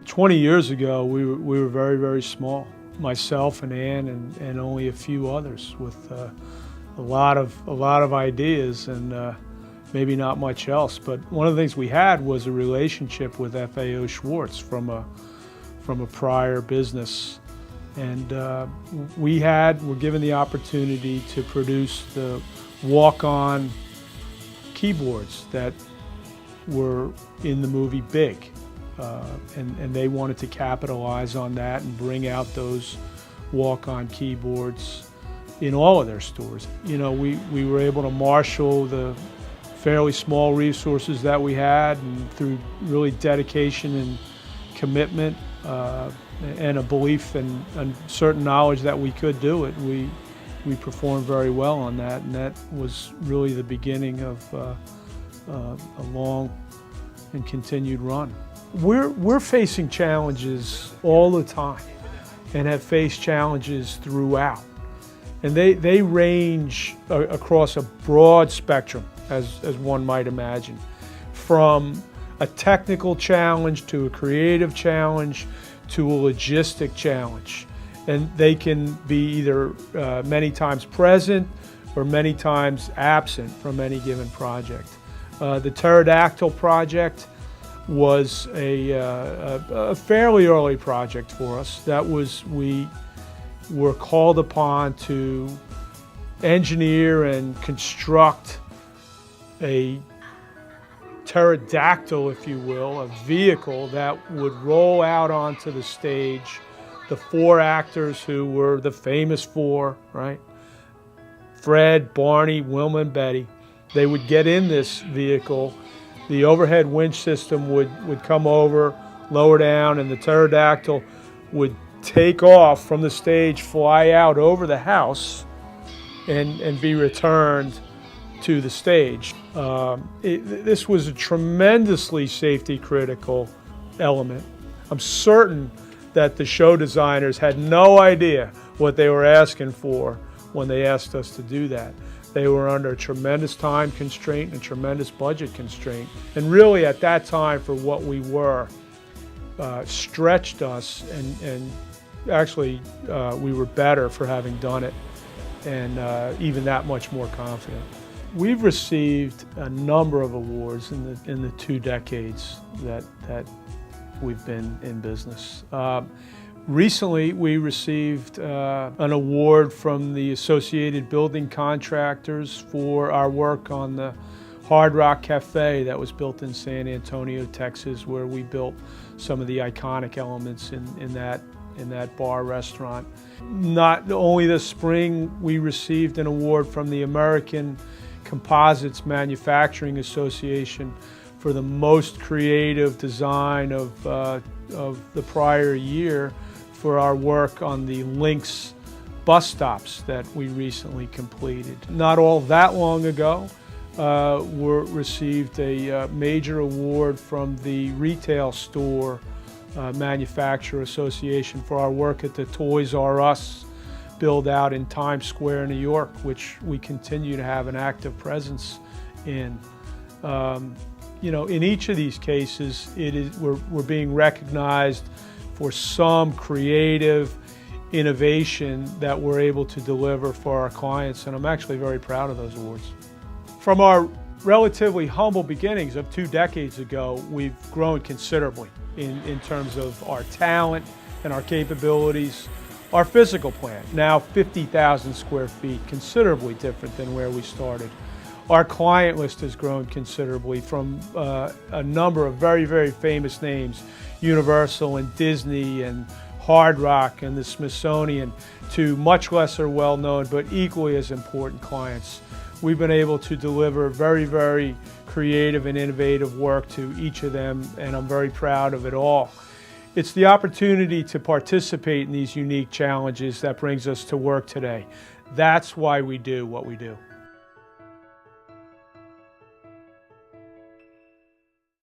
20 years ago, we were very, very small. Myself and Ann and only a few others with a lot of ideas and maybe not much else. But one of the things we had was a relationship with FAO Schwartz from a prior business. And were given the opportunity to produce the walk-on keyboards that were in the movie Big. And they wanted to capitalize on that and bring out those walk-on keyboards in all of their stores. You know, we were able to marshal the fairly small resources that we had, and through really dedication and commitment and a belief and certain knowledge that we could do it, we performed very well on that, and that was really the beginning of a long and continued run. We're facing challenges all the time and have faced challenges throughout. And they range across a broad spectrum, as one might imagine, from a technical challenge to a creative challenge to a logistic challenge. And they can be either many times present or many times absent from any given project. The pterodactyl project was a fairly early project for us. We were called upon to engineer and construct a pterodactyl, if you will, a vehicle that would roll out onto the stage. The four actors who were the famous four, right? Fred, Barney, Wilma, and Betty. They would get in this vehicle. The overhead winch system would come over, lower down, and the pterodactyl would take off from the stage, fly out over the house, and be returned to the stage. This was a tremendously safety critical element. I'm certain that the show designers had no idea what they were asking for when they asked us to do that. They were under a tremendous time constraint and a tremendous budget constraint. And really at that time, for what we were, stretched us, and actually we were better for having done it, and even that much more confident. We've received a number of awards in the 2 decades that we've been in business. Recently, we received an award from the Associated Building Contractors for our work on the Hard Rock Cafe that was built in San Antonio, Texas, where we built some of the iconic elements in that bar restaurant. Not only this spring, we received an award from the American Composites Manufacturing Association for the most creative design of the prior year for our work on the Lynx bus stops that we recently completed. Not all that long ago, we received a major award from the Retail Store Manufacturer Association for our work at the Toys R Us build out in Times Square, New York, which we continue to have an active presence in. You know, in each of these cases, we're being recognized for some creative innovation that we're able to deliver for our clients, and I'm actually very proud of those awards. From our relatively humble beginnings of 2 decades ago, we've grown considerably in terms of our talent and our capabilities. Our physical plant, now 50,000 square feet, considerably different than where we started. Our client list has grown considerably from a number of very, very famous names, Universal and Disney and Hard Rock and the Smithsonian, to much lesser well-known but equally as important clients. We've been able to deliver very, very creative and innovative work to each of them, and I'm very proud of it all. It's the opportunity to participate in these unique challenges that brings us to work today. That's why we do what we do.